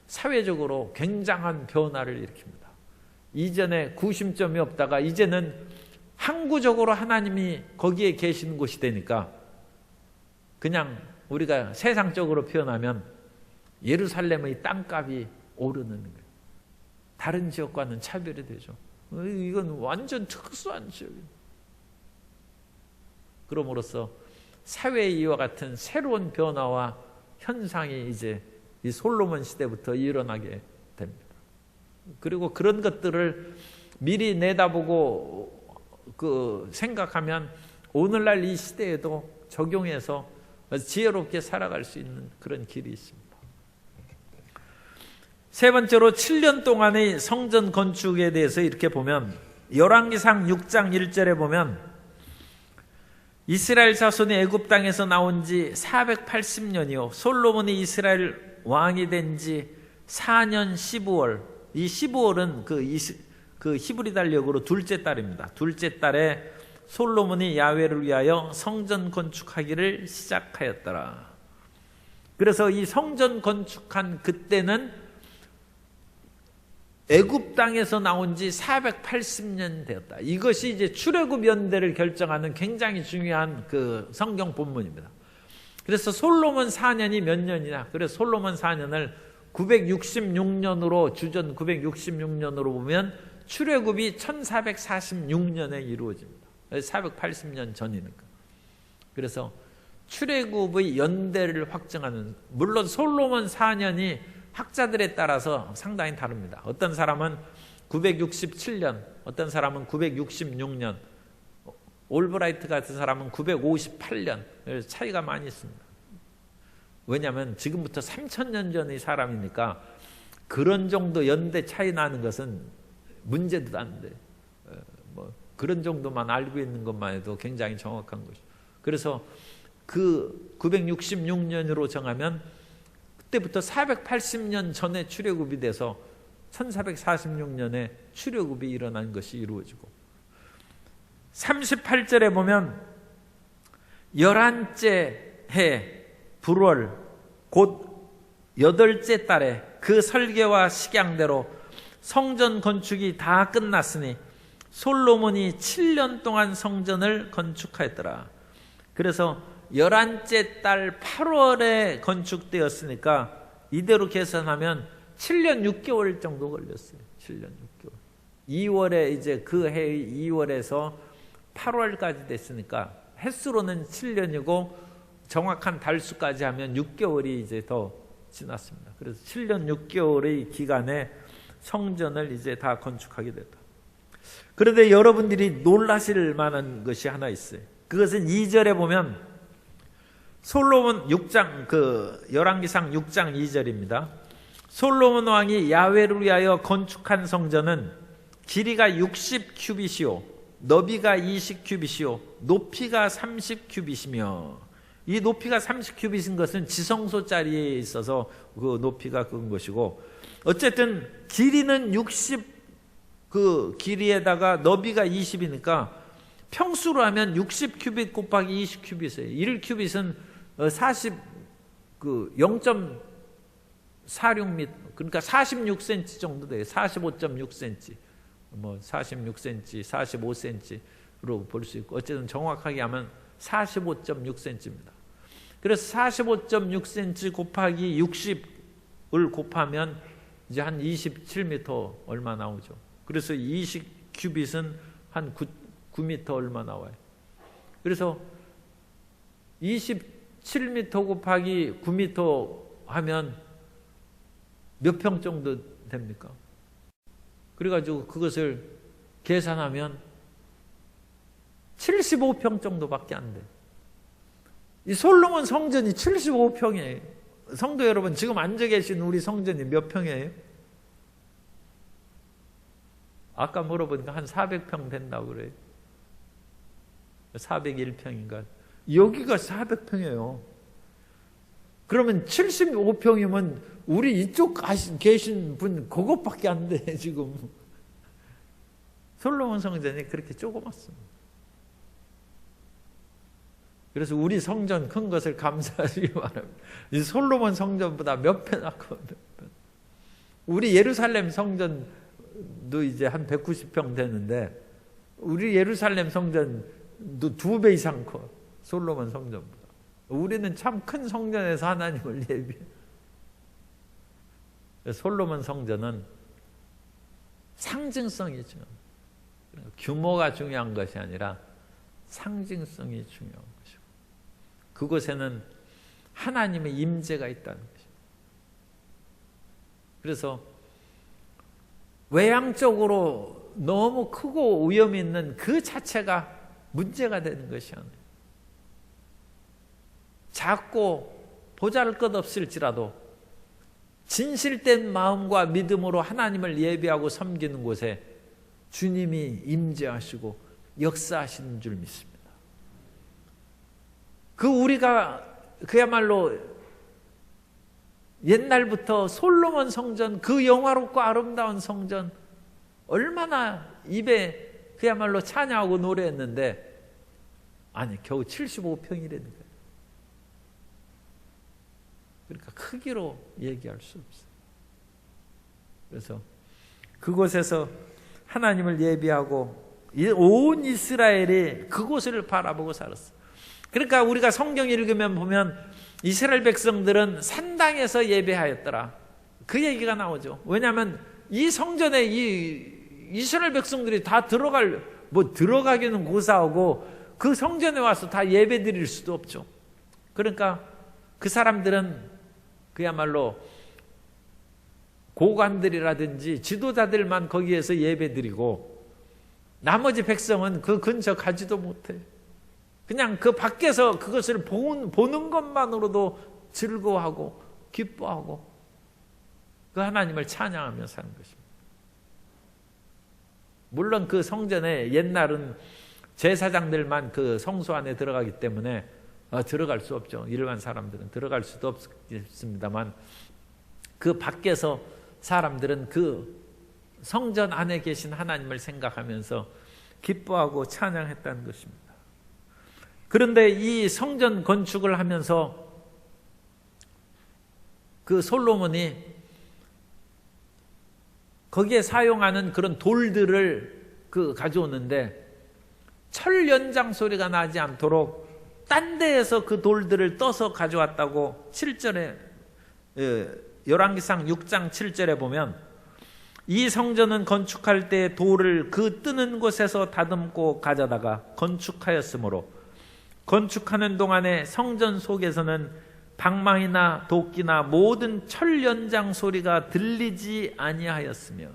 사회적으로 굉장한 변화를 일으킵니다. 이전에 구심점이 없다가 이제는 항구적으로 하나님이 거기에 계시는 곳이 되니까, 그냥 우리가 세상적으로 표현하면 예루살렘의 땅값이 오르는 거예요. 다른 지역과는 차별이 되죠. 이건 완전 특수한 지역이에요. 그럼으로써 사회의 이와 같은 새로운 변화와 현상이 이제 이 솔로몬 시대부터 일어나게 됩니다. 그리고 그런 것들을 미리 내다보고 생각하면 오늘날 이 시대에도 적용해서 지혜롭게 살아갈 수 있는 그런 길이 있습니다. 세 번째로 7년 동안의 성전 건축에 대해서 이렇게 보면, 열왕기상 6장 1절에 보면 이스라엘 자손이 애굽 땅에서 나온 지 480년이요 솔로몬이 이스라엘 왕이 된 지 4년 15월, 이 15월은 그 히브리달 역으로 둘째 달입니다. 둘째 달에 솔로몬이 야훼를 위하여 성전 건축하기를 시작하였더라. 그래서 이 성전 건축한 그때는 애굽 땅에서 나온 지 480년 되었다. 이것이 이제 출애굽 연대를 결정하는 굉장히 중요한 그 성경 본문입니다. 그래서 솔로몬 4년이 몇 년이냐? 그래서 솔로몬 4년을 966년으로, 주전 966년으로 보면 출애굽이 1446년에 이루어집니다. 480년 전이니까. 그래서 출애굽의 연대를 확정하는, 물론 솔로몬 4년이 학자들에 따라서 상당히 다릅니다. 어떤 사람은 967년, 어떤 사람은 966년, 올브라이트 같은 사람은 958년, 차이가 많이 있습니다. 왜냐하면 지금부터 3000년 전의 사람이니까 그런 정도 연대 차이 나는 것은 문제도 안 돼. 뭐 그런 정도만 알고 있는 것만 해도 굉장히 정확한 것이죠. 그래서 그 966년으로 정하면 그때부터 480년 전에 출애굽이 돼서 1446년에 출애굽이 일어난 것이 이루어지고 38절에 보면 11째 해 불월 곧 8째 달에 그 설계와 식양대로 성전 건축이 다 끝났으니 솔로몬이 7년 동안 성전을 건축하였더라. 그래서 11째 달 8월에 건축되었으니까 이대로 계산하면 7년 6개월 정도 걸렸어요. 7년 6개월. 2월에 이제 그 해의 2월에서 8월까지 됐으니까 횟수로는 7년이고 정확한 달수까지 하면 6개월이 이제 더 지났습니다. 그래서 7년 6개월의 기간에 성전을 이제 다 건축하게 됐다. 그런데 여러분들이 놀라실 만한 것이 하나 있어요. 그것은 2절에 보면 솔로몬 6장 열왕기상 6장 2절입니다. 솔로몬 왕이 야훼를 위하여 건축한 성전은 길이가 60큐빗이요 너비가 20큐빗이요 높이가 30큐빗이며 이 높이가 30큐빗인 것은 지성소 자리에 있어서 그 높이가 그런 것이고 어쨌든 길이는 60 그 길이에다가 너비가 20이니까 평수로 하면 60큐빗 곱하기 20큐빗이에요. 1큐빗은 0.46m 그러니까 46cm 정도 돼요. 45.6cm 뭐 46cm, 45cm로 볼 수 있고 어쨌든 정확하게 하면 45.6cm입니다. 그래서 45.6cm 곱하기 60을 곱하면 이제 한 27m 얼마 나오죠. 그래서 20큐빗은 한 9m 얼마 나와요. 그래서 27m 곱하기 9m 하면 몇 평 정도 됩니까? 그래가지고 그것을 계산하면 75평 정도밖에 안 돼. 이 솔로몬 성전이 75평이에요. 성도 여러분, 지금 앉아 계신 우리 성전이 몇 평이에요? 아까 물어보니까 한 400평 된다고 그래요. 401평인가. 여기가 400평이에요. 그러면 75평이면 우리 이쪽 계신 분 그것밖에 안 돼, 지금. 솔로몬 성전이 그렇게 조그맣습니다. 그래서 우리 성전 큰 것을 감사하시기 바랍니다. 이 솔로몬 성전보다 몇 배나 커, 몇 배. 우리 예루살렘 성전도 이제 한 190평 되는데, 우리 예루살렘 성전도 2배 이상 커, 솔로몬 성전보다. 우리는 참 큰 성전에서 하나님을 예비해. 솔로몬 성전은 상징성이 중요합니다. 규모가 중요한 것이 아니라 상징성이 중요한 것이고, 그곳에는 하나님의 임재가 있다는 것입니다. 그래서 외향적으로 너무 크고 위험 있는 그 자체가 문제가 되는 것이 아니에요. 작고 보잘것없을지라도 진실된 마음과 믿음으로 하나님을 예배하고 섬기는 곳에 주님이 임재하시고 역사하시는 줄 믿습니다. 우리가 그야말로 옛날부터 솔로몬 성전, 그 영화롭고 아름다운 성전 얼마나 입에 그야말로 찬양하고 노래했는데, 아니 겨우 75평이라는 거예요. 그러니까 크기로 얘기할 수 없어요. 그래서 그곳에서 하나님을 예비하고 온 이스라엘이 그곳을 바라보고 살았어요. 그러니까 우리가 성경 읽으면 보면 이스라엘 백성들은 산당에서 예배하였더라, 그 얘기가 나오죠. 왜냐하면 이 성전에 이 이스라엘 백성들이 다 들어가기는 고사하고 그 성전에 와서 다 예배 드릴 수도 없죠. 그러니까 그 사람들은 그야말로 고관들이라든지 지도자들만 거기에서 예배 드리고 나머지 백성은 그 근처 가지도 못해. 그냥 그 밖에서 그것을 보는 것만으로도 즐거워하고 기뻐하고 그 하나님을 찬양하며 사는 것입니다. 물론 그 성전에 옛날은 제사장들만 그 성소 안에 들어가기 때문에 들어갈 수 없죠. 일반 사람들은 들어갈 수도 없습니다만 그 밖에서 사람들은 그 성전 안에 계신 하나님을 생각하면서 기뻐하고 찬양했다는 것입니다. 그런데 이 성전 건축을 하면서 그 솔로몬이 거기에 사용하는 그런 돌들을 가져오는데 철 연장 소리가 나지 않도록 딴 데에서 그 돌들을 떠서 가져왔다고 7절에 열왕기상 6장 7절에 보면 이 성전은 건축할 때 돌을 그 뜨는 곳에서 다듬고 가져다가 건축하였으므로 건축하는 동안에 성전 속에서는 방망이나 도끼나 모든 철 연장 소리가 들리지 아니하였으며,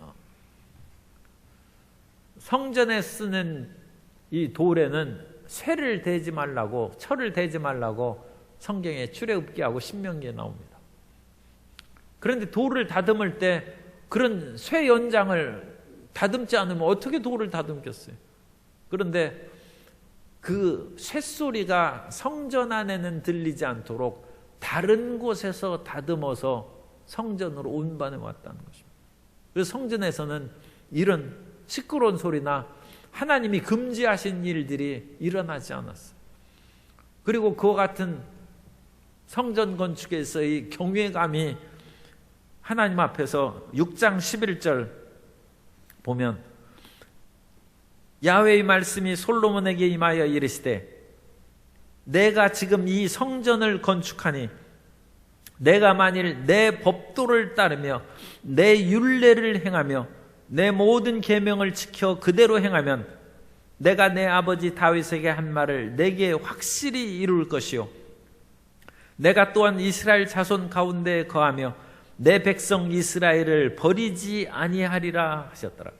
성전에 쓰는 이 돌에는 쇠를 대지 말라고, 철을 대지 말라고 성경에 출애굽기하고 신명기에 나옵니다. 그런데 돌을 다듬을 때 그런 쇠 연장을 다듬지 않으면 어떻게 돌을 다듬겠어요? 그런데 그 쇠소리가 성전 안에는 들리지 않도록 다른 곳에서 다듬어서 성전으로 운반해 왔다는 것입니다. 그래서 성전에서는 이런 시끄러운 소리나 하나님이 금지하신 일들이 일어나지 않았어요. 그리고 그와 같은 성전 건축에서의 경외감이 하나님 앞에서 6장 11절 보면 야훼의 말씀이 솔로몬에게 임하여 이르시되 내가 지금 이 성전을 건축하니 내가 만일 내 법도를 따르며 내 율례를 행하며 내 모든 계명을 지켜 그대로 행하면 내가 내 아버지 다윗에게 한 말을 내게 확실히 이룰 것이요 내가 또한 이스라엘 자손 가운데 거하며 내 백성 이스라엘을 버리지 아니하리라 하셨더라.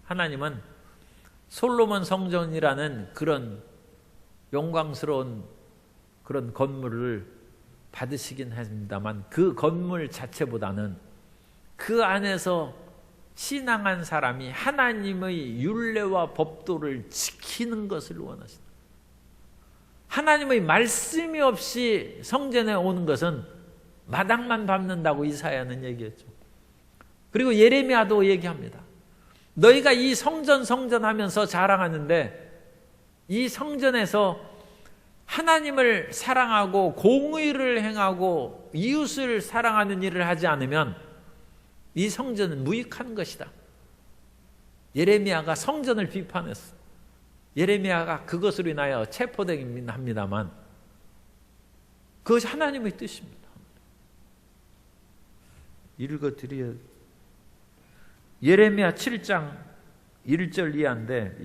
하나님은 솔로몬 성전이라는 그런 영광스러운 그런 건물을 받으시긴 합니다만 그 건물 자체보다는 그 안에서 신앙한 사람이 하나님의 율례와 법도를 지키는 것을 원하신다. 하나님의 말씀이 없이 성전에 오는 것은 마당만 밟는다고 이사야는 얘기했죠. 그리고 예레미야도 얘기합니다. 너희가 이 성전 하면서 자랑하는데 이 성전에서 하나님을 사랑하고 공의를 행하고 이웃을 사랑하는 일을 하지 않으면 이 성전은 무익한 것이다. 예레미야가 성전을 비판했어. 예레미야가 그것으로 인하여 체포되긴 합니다만 그것이 하나님의 뜻입니다. 읽어드려야 예레미야 7장 1절 이하인데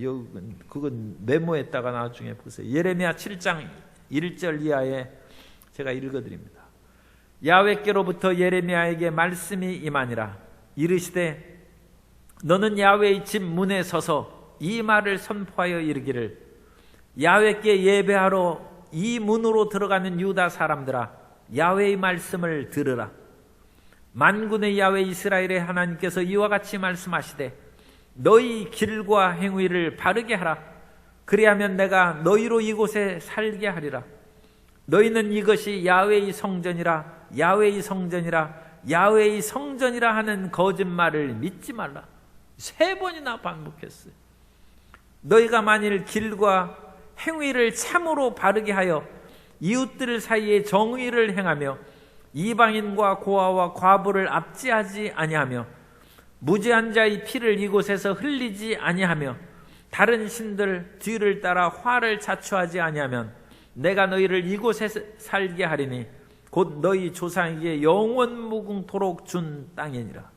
그건 메모했다가 나중에 보세요. 예레미야 7장 1절 이하에 제가 읽어드립니다. 야훼께로부터 예레미야에게 말씀이 임하니라. 이르시되 너는 야훼의 집 문에 서서 이 말을 선포하여 이르기를 야훼께 예배하러 이 문으로 들어가는 유다 사람들아 야훼의 말씀을 들으라. 만군의 야훼 이스라엘의 하나님께서 이와 같이 말씀하시되 너희 길과 행위를 바르게 하라. 그리하면 내가 너희로 이곳에 살게 하리라. 너희는 이것이 야훼의 성전이라 야훼의 성전이라 야훼의 성전이라 하는 거짓말을 믿지 말라. 3번이나 반복했어요. 너희가 만일 길과 행위를 참으로 바르게 하여 이웃들 사이에 정의를 행하며 이방인과 고아와 과부를 압제하지 아니하며 무죄한 자의 피를 이곳에서 흘리지 아니하며 다른 신들 뒤를 따라 화를 자초하지 아니하면 내가 너희를 이곳에 살게 하리니 곧 너희 조상에게 영원 무궁토록 준 땅이니라.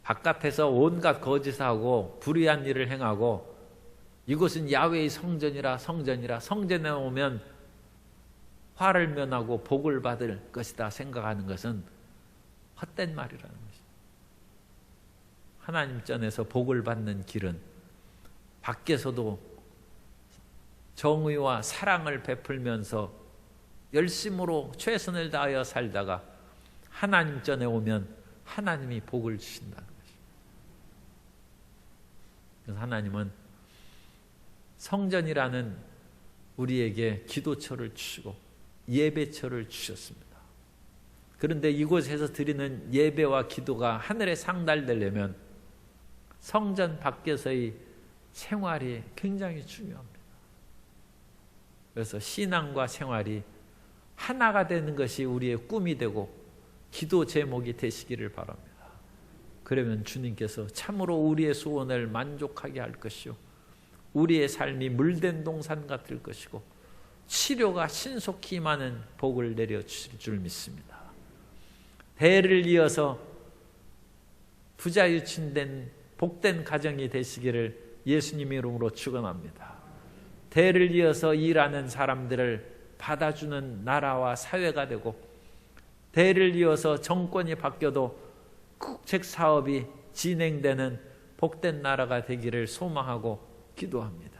바깥에서 온갖 거짓하고 불의한 일을 행하고 이곳은 야훼의 성전이라 성전에 오면 화를 면하고 복을 받을 것이다 생각하는 것은 헛된 말이라는 것입니다. 하나님 전에서 복을 받는 길은 밖에서도 정의와 사랑을 베풀면서 열심으로 최선을 다하여 살다가 하나님 전에 오면 하나님이 복을 주신다는 것입니다. 그래서 하나님은 성전이라는 우리에게 기도처를 주시고 예배처를 주셨습니다. 그런데 이곳에서 드리는 예배와 기도가 하늘에 상달되려면 성전 밖에서의 생활이 굉장히 중요합니다. 그래서 신앙과 생활이 하나가 되는 것이 우리의 꿈이 되고 기도 제목이 되시기를 바랍니다. 그러면 주님께서 참으로 우리의 소원을 만족하게 할 것이요, 우리의 삶이 물된 동산 같을 것이고 치료가 신속히 임하는 복을 내려주실 줄 믿습니다. 대를 이어서 부자유친된 복된 가정이 되시기를 예수님 이름으로 축원합니다. 대를 이어서 일하는 사람들을 받아주는 나라와 사회가 되고, 대를 이어서 정권이 바뀌어도 국책 사업이 진행되는 복된 나라가 되기를 소망하고 기도합니다.